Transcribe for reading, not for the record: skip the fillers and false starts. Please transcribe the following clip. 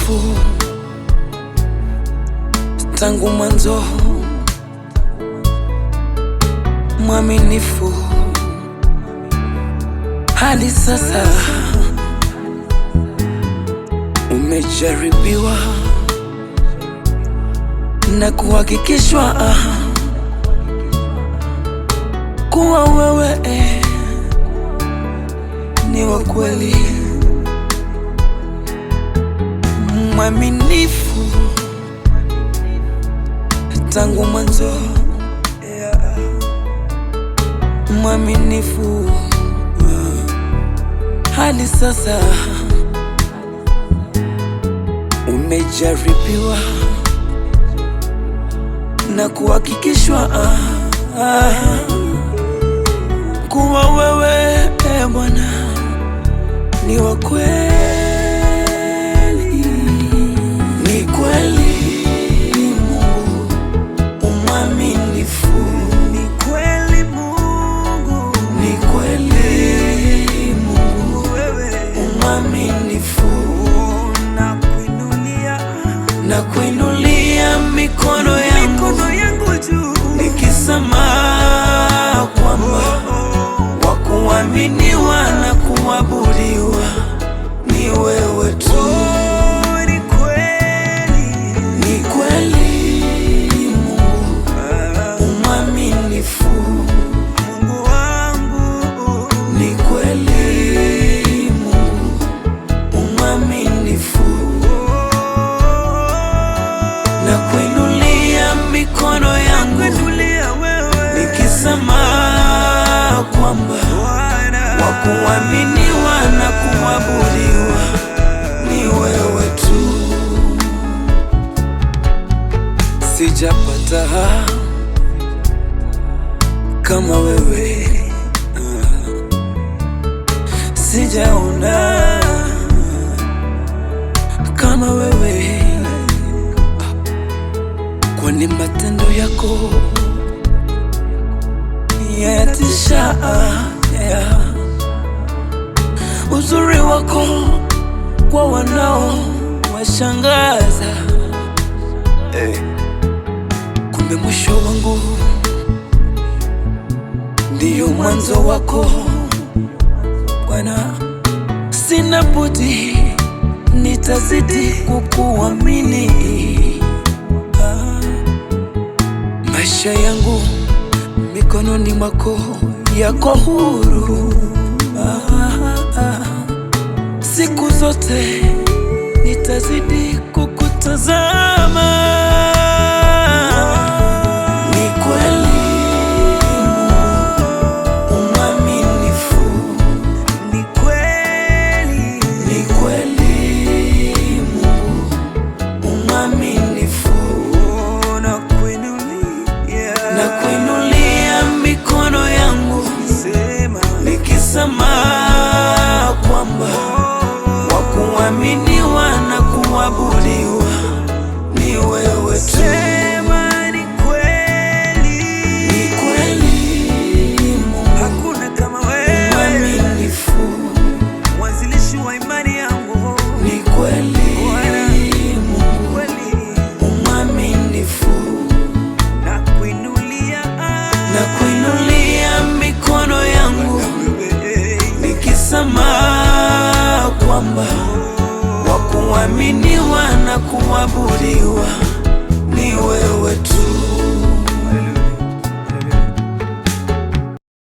mwaminifu tangu mwanzo, mwaminifu hadi sasa. Umejaribiwa na kuhakikishwa kuwa wewe ni wa kweli, mwaminifu tangu mwanzo, mwaminifu hadi sasa. Umejaribiwa na kuhakikishwa kuwa wewe Bwana ni wa kweli. Ni kweli Mungu umwaminifu, ni kweli Mungu, ni kweli Mungu wewe umwaminifu. Na kuinulia mikono yangu juu nikisema kwamba wa kuaminiwa na kuabudiwa ni wewe tu. Ni kweli Mungu umwaminifu, Mungu wangu. Ni kweli Mungu umwaminifu, na kuinulia mikono yangu nikisema kwamba wa kuaminiwa na kuabudiwa ni wewe tu. Sijapata kama wewe, sijaona kama wewe, kwani matendo yako yatisha, uzuri wako kwa wanao washangaza. Kumbe mwisho wangu ndiyo mwanzo wako Bwana. Sina budi, nitazidi kukuamini. Maisha yangu mikononi mwako yako huru, siku zote nitazidi kukutazama. Ni kweli umwaminifu, ni kweli Mungu umwaminifu, na kuinulia mikono yangu nikisema kwamba wa kuaminiwa na kuabudiwa ni wewe tu. Ni kweli Mungu, hakuna kama wewe, mwaminifu, mwanzilishi wa imani yangu. Ni kweli Mungu umwaminifu, na kuinulia mikono yangu nikisema kwamba wa kuaminiwa na kuabudiwa